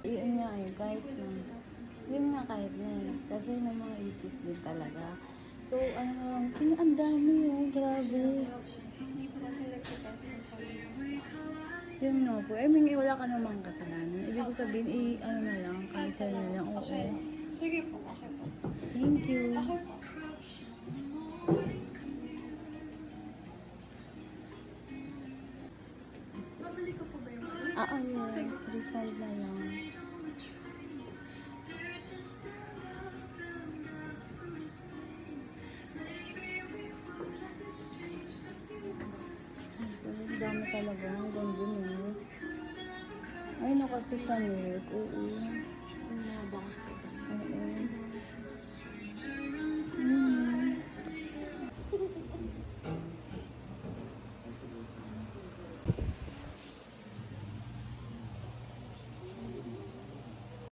Yun nga eh, kahit na. Yun nga kahit na eh. Kasi may mga ipis din talaga. So, ano lang, ang dami oh, grabe. Hindi ko kasi nagtitest ng pag-iwas. Yun nga po. I mean, wala ka namang kasalanan. Ibig ko sabihin, ano na lang, cancel na lang. Oo. Okay. Sige po, okay po. Thank you. Okay po. Babalik ko po ba yung ano? Yes. Sige. Refund na lang. So, ang dami talaga. Ang ganda niya. Ay, nakasi sa milk. Oo. Ang mga bangso. Oo.